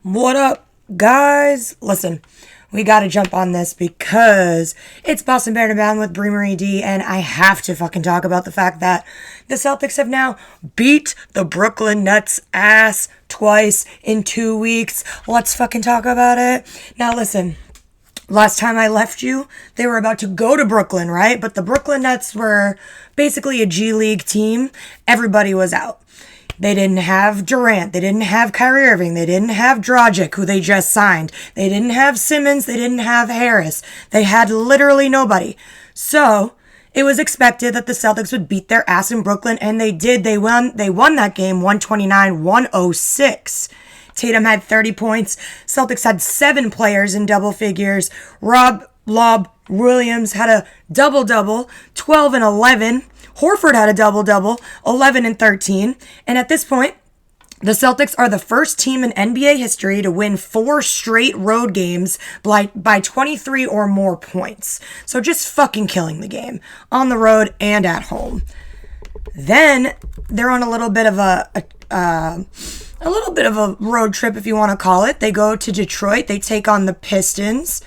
What up, guys? Listen, we gotta jump on this because it's Boston Bear Bound with Brie Marie D, and I have to fucking talk about the fact that the Celtics have now beat the Brooklyn Nets ass twice in 2 weeks. Let's fucking talk about it. Now, listen. Last time I left you, they were about to go to Brooklyn, right? But the Brooklyn Nets were basically a G League team. Everybody was out. They didn't have Durant. They didn't have Kyrie Irving. They didn't have Dragic, who they just signed. They didn't have Simmons. They didn't have Harris. They had literally nobody. So it was expected that the Celtics would beat their ass in Brooklyn, and they did. They won that game 129-106. Tatum had 30 points. Celtics had 7 players in double figures. Rob Williams had a double-double, 12 and 11. Horford had a double-double, 11 and 13. And at this point, the Celtics are the first team in NBA history to win 4 straight road games by 23 or more points. So just fucking killing the game on the road and at home. Then they're on a little bit of a road trip, if you want to call it. They go to Detroit. They take on the Pistons.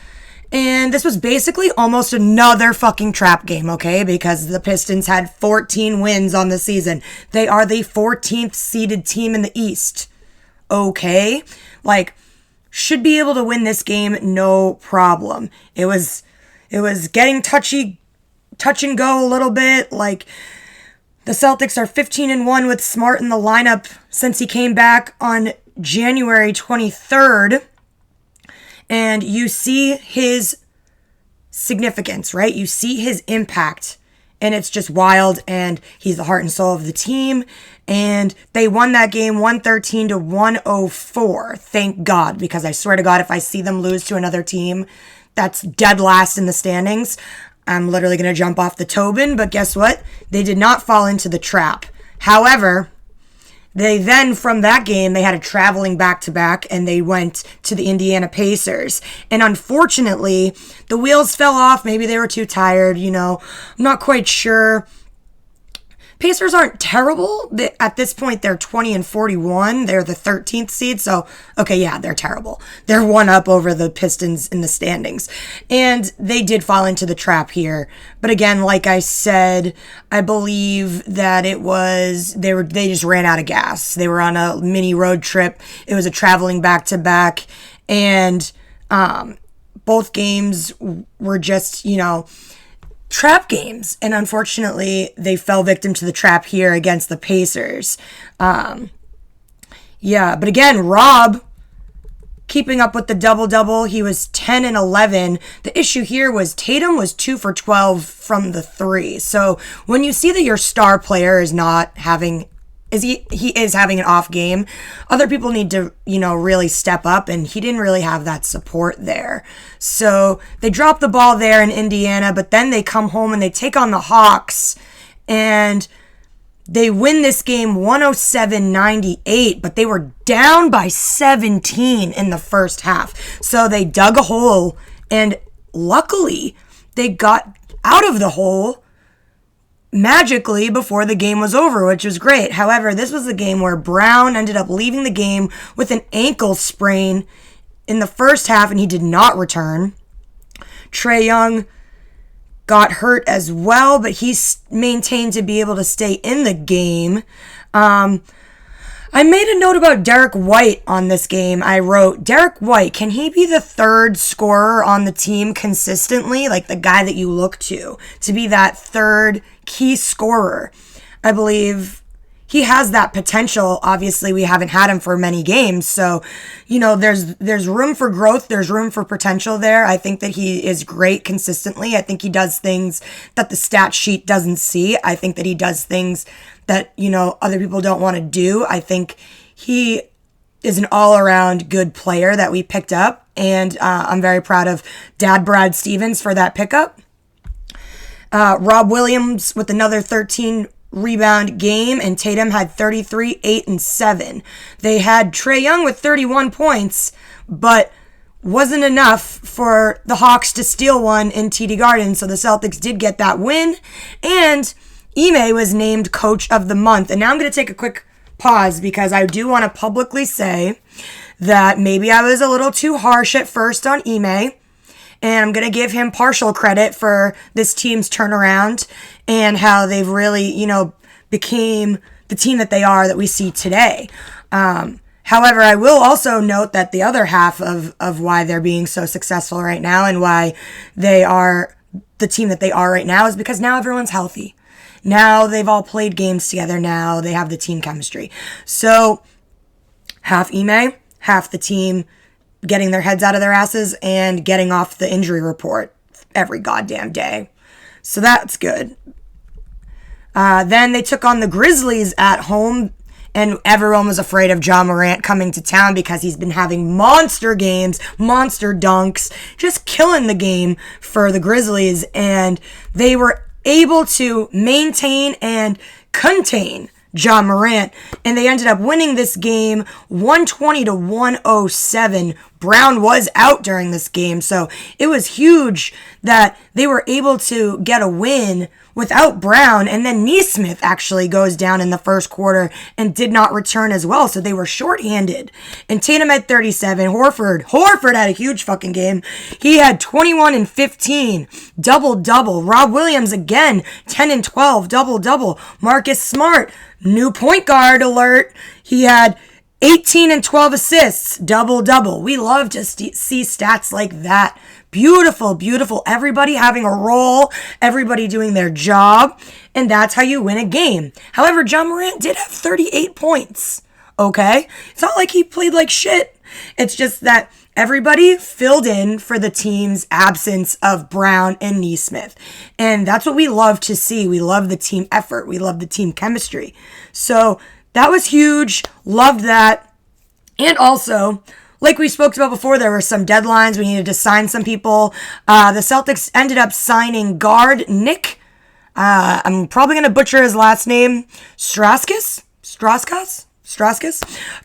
And this was basically almost another fucking trap game, okay? Because the Pistons had 14 wins on the season. They are the 14th seeded team in the East, okay? Should be able to win this game, no problem. It was getting touch and go a little bit. The Celtics are 15-1 with Smart in the lineup since he came back on January 23rd. And you see his significance, right? You see his impact, and it's just wild, and he's the heart and soul of the team. And they won that game 113-104. Thank God, because I swear to God, if I see them lose to another team that's dead last in the standings, I'm literally going to jump off the Tobin. But guess what? They did not fall into the trap. However, they then, from that game, they had a traveling back-to-back, and they went to the Indiana Pacers. And unfortunately, the wheels fell off. Maybe they were too tired, I'm not quite sure. Pacers aren't terrible. At this point, they're 20-41. They're the 13th seed. So, okay, yeah, they're terrible. They're one up over the Pistons in the standings. And they did fall into the trap here. But again, like I said, I believe that they just ran out of gas. They were on a mini road trip. It was a traveling back-to-back. And both games were just, trap games, and unfortunately they fell victim to the trap here against the Pacers. But again, Rob keeping up with the double-double. He was 10 and 11. The issue here was Tatum was 2 for 12 from the 3. So when you see that your star player is not having he is having an off game, other people need to, really step up, and he didn't really have that support there. So they dropped the ball there in Indiana, but then they come home and they take on the Hawks, and they win this game 107-98, but they were down by 17 in the first half. So they dug a hole, and luckily they got out of the hole magically before the game was over, which was great. However, this was the game where Brown ended up leaving the game with an ankle sprain in the first half, and he did not return. Trae Young got hurt as well, but he maintained to be able to stay in the game. I made a note about Derek White on this game. I wrote, Derek White, can he be the third scorer on the team consistently? The guy that you look to be that third key scorer. I believe he has that potential. Obviously, we haven't had him for many games. So, there's room for growth. There's room for potential there. I think that he is great consistently. I think he does things that the stat sheet doesn't see. I think that he does things that, other people don't want to do. I think he is an all-around good player that we picked up. And I'm very proud of Dad Brad Stevens for that pickup. Rob Williams with another 13 rebound game, and Tatum had 33, 8, and 7. They had Trae Young with 31 points, but wasn't enough for the Hawks to steal one in TD Garden, so the Celtics did get that win, and Ime was named Coach of the Month. And now I'm going to take a quick pause because I do want to publicly say that maybe I was a little too harsh at first on Ime, and I'm going to give him partial credit for this team's turnaround and how they've really, became the team that they are that we see today. However, I will also note that the other half of why they're being so successful right now and why they are the team that they are right now is because now everyone's healthy. Now they've all played games together. Now they have the team chemistry. So half Ime, half the team getting their heads out of their asses and getting off the injury report every goddamn day. So that's good. Then they took on the Grizzlies at home, and everyone was afraid of Ja Morant coming to town because he's been having monster games, monster dunks, just killing the game for the Grizzlies, and they were able to maintain and contain Ja Morant, and they ended up winning this game 120-107. Brown was out during this game, so it was huge that they were able to get a win without Brown, and then Nesmith actually goes down in the first quarter and did not return as well, so they were shorthanded. And Tatum had 37. Horford had a huge fucking game. He had 21 and 15, double-double. Rob Williams again, 10 and 12, double-double. Marcus Smart, new point guard alert. He had 18 and 12 assists, double-double. We love to see stats like that. Beautiful, beautiful. Everybody having a role, everybody doing their job, and that's how you win a game. However, Ja Morant did have 38 points, okay? It's not like he played like shit. It's just that everybody filled in for the team's absence of Brown and Nesmith. And that's what we love to see. We love the team effort. We love the team chemistry. So that was huge. Loved that. And also, like we spoke about before, there were some deadlines. We needed to sign some people. The Celtics ended up signing guard Nick. I'm probably going to butcher his last name. Straskas,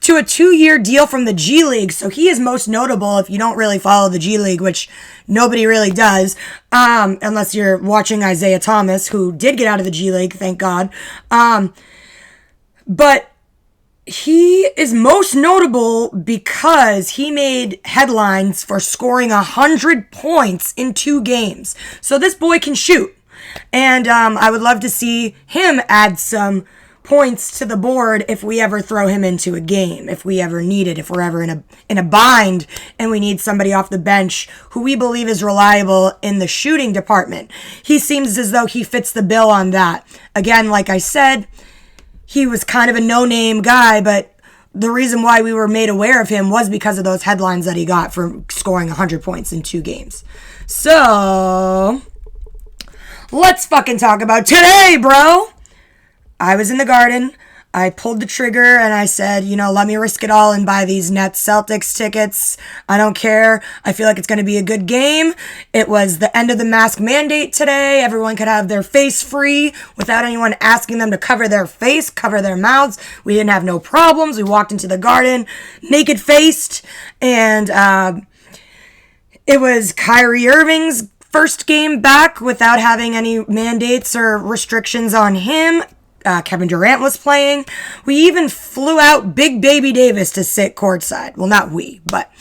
to a 2-year deal from the G League. So he is most notable if you don't really follow the G League, which nobody really does, unless you're watching Isaiah Thomas, who did get out of the G League, thank God. But he is most notable because he made headlines for scoring 100 points in 2 games. So this boy can shoot. And I would love to see him add some points to the board if we ever throw him into a game, if we ever need it, if we're ever in a bind and we need somebody off the bench who we believe is reliable in the shooting department. He seems as though he fits the bill on that. Again, like I said, he was kind of a no-name guy, but the reason why we were made aware of him was because of those headlines that he got for scoring 100 points in 2 games. So, let's fucking talk about today, bro. I was in the Garden. I pulled the trigger and I said, let me risk it all and buy these Nets Celtics tickets. I don't care. I feel like it's going to be a good game. It was the end of the mask mandate today. Everyone could have their face free without anyone asking them to cover their face, cover their mouths. We didn't have no problems. We walked into the Garden naked faced, and it was Kyrie Irving's first game back without having any mandates or restrictions on him. Kevin Durant was playing. We even flew out Big Baby Davis to sit courtside. Well, not we, but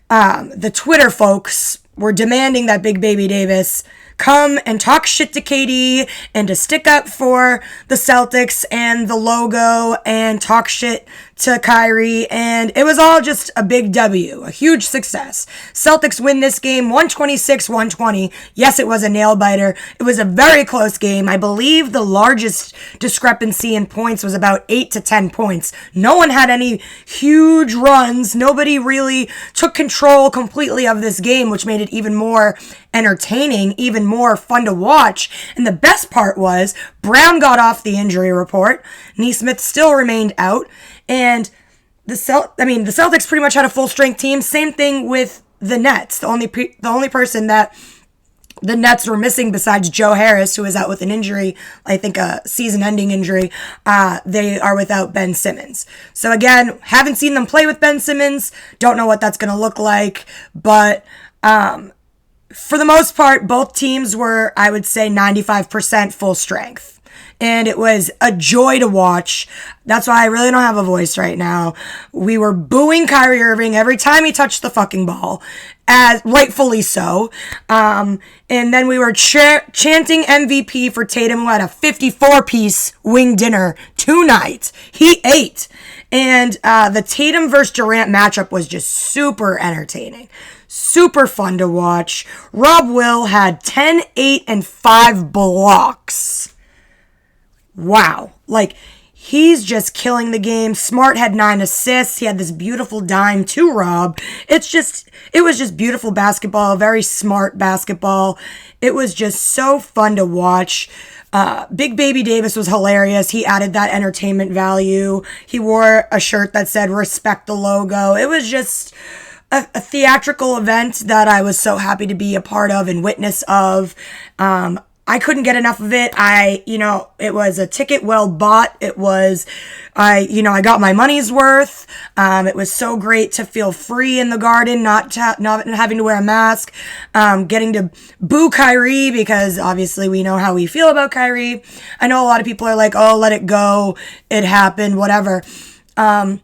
the Twitter folks were demanding that Big Baby Davis come and talk shit to KD and to stick up for the Celtics and the logo and talk shit to Kyrie, and it was all just a big W, a huge success. Celtics win this game 126-120. Yes, it was a nail biter. It was a very close game. I believe the largest discrepancy in points was about 8 to 10 points. No one had any huge runs. Nobody really took control completely of this game, which made it even more entertaining, even more fun to watch. And the best part was Brown got off the injury report. Nesmith still remained out. And the Celtics pretty much had a full strength team. Same thing with the Nets. The only person that the Nets were missing besides Joe Harris, who is out with an injury, I think a season-ending injury, they are without Ben Simmons. So again, haven't seen them play with Ben Simmons. Don't know what that's going to look like. But for the most part, both teams were, I would say, 95% full strength. and it was a joy to watch. That's why I really don't have a voice right now. We were booing Kyrie Irving every time he touched the fucking ball, as rightfully so. And then we were chanting MVP for Tatum, who had a 54-piece wing dinner tonight. He ate. And the Tatum versus Durant matchup was just super entertaining. Super fun to watch. Rob Will had 10, 8, and 5 blocks. Wow. Like, he's just killing the game. Smart had 9 assists. He had this beautiful dime to Rob. It was just beautiful basketball, very smart basketball. It was just so fun to watch. Big Baby Davis was hilarious. He added that entertainment value. He wore a shirt that said respect the logo. It was just a theatrical event that I was so happy to be a part of and witness of. I couldn't get enough of it. It was a ticket well bought. I got my money's worth. It was so great to feel free in the Garden, not having to wear a mask, getting to boo Kyrie because obviously we know how we feel about Kyrie. I know a lot of people are like, oh, let it go. It happened, whatever. No,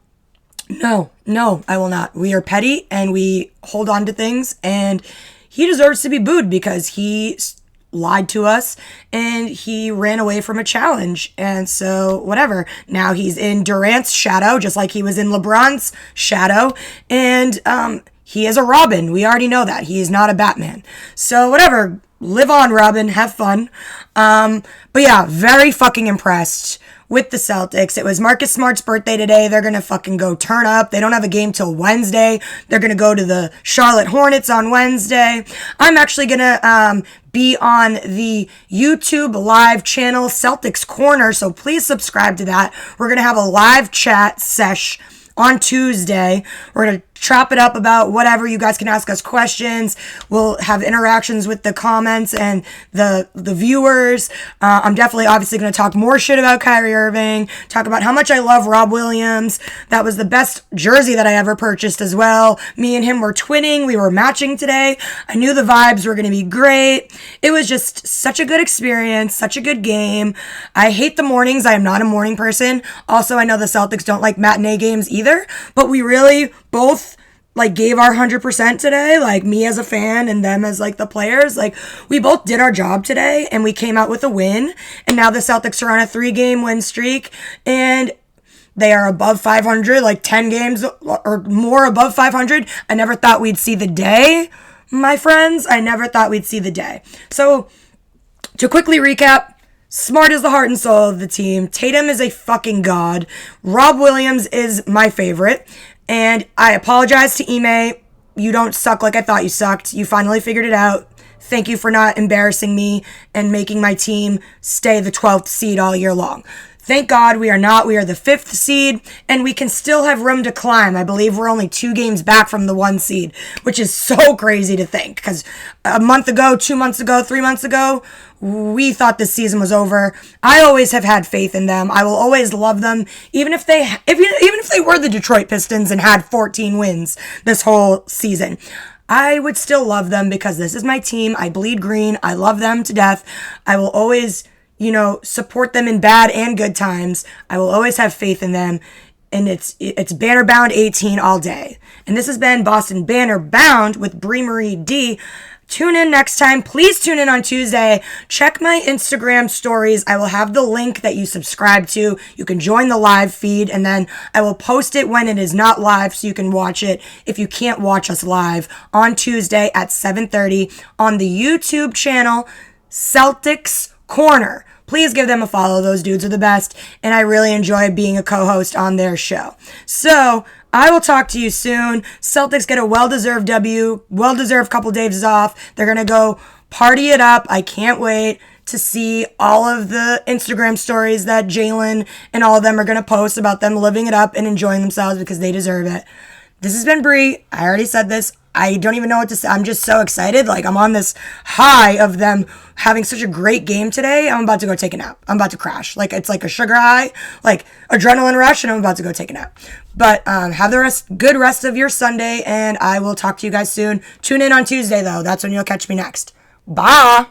I will not. We are petty and we hold on to things, and he deserves to be booed because he lied to us and he ran away from a challenge. And so whatever. Now he's in Durant's shadow, just like he was in LeBron's shadow. And he is a Robin. We already know that. He is not a Batman. So whatever. Live on, Robin. Have fun. But yeah, very fucking impressed with the Celtics. It was Marcus Smart's birthday today. They're going to fucking go turn up. They don't have a game till Wednesday. They're going to go to the Charlotte Hornets on Wednesday. I'm actually going to be on the YouTube live channel Celtics Corner, so please subscribe to that. We're going to have a live chat sesh on Tuesday. We're going to chop it up about whatever. You guys can ask us questions. We'll have interactions with the comments and the viewers. I'm definitely obviously going to talk more shit about Kyrie Irving, talk about how much I love Rob Williams. That was the best jersey that I ever purchased as well. Me and him were twinning. We were matching today. I knew the vibes were going to be great. It was just such a good experience, such a good game. I hate the mornings. I am not a morning person. Also, I know the Celtics don't like matinee games either, but we really both gave our 100% today, me as a fan and them as the players. We both did our job today and we came out with a win. And now the Celtics are on a 3-game win streak and they are above 500, 10 games or more above 500. I never thought we'd see the day, my friends. I never thought we'd see the day. So to quickly recap, Smart is the heart and soul of the team. Tatum is a fucking god. Rob Williams is my favorite. And I apologize to Ime. You don't suck like I thought you sucked. You finally figured it out. Thank you for not embarrassing me and making my team stay the 12th seed all year long. Thank God we are not. We are the 5th seed, and we can still have room to climb. I believe we're only 2 games back from the 1 seed, which is so crazy to think. Because a month ago, 2 months ago, 3 months ago, we thought this season was over. I always have had faith in them. I will always love them, even if they were the Detroit Pistons and had 14 wins this whole season. I would still love them because this is my team. I bleed green. I love them to death. I will always support them in bad and good times. I will always have faith in them. And it's Banner Bound 18 all day. And this has been Boston Banner Bound with Brie Marie D. Tune in next time. Please tune in on Tuesday. Check my Instagram stories. I will have the link that you subscribe to. You can join the live feed, and then I will post it when it is not live so you can watch it if you can't watch us live on Tuesday at 7:30 on the YouTube channel Celtics Corner. Please give them a follow. Those dudes are the best, and I really enjoy being a co-host on their show. So I will talk to you soon. Celtics get a well-deserved W, well-deserved couple days off. They're going to go party it up. I can't wait to see all of the Instagram stories that Jalen and all of them are going to post about them living it up and enjoying themselves because they deserve it. This has been Brie. I already said this. I don't even know what to say. I'm just so excited. I'm on this high of them having such a great game today. I'm about to go take a nap. I'm about to crash. It's like a sugar high, adrenaline rush, and I'm about to go take a nap. But have the good rest of your Sunday, and I will talk to you guys soon. Tune in on Tuesday, though. That's when you'll catch me next. Bye.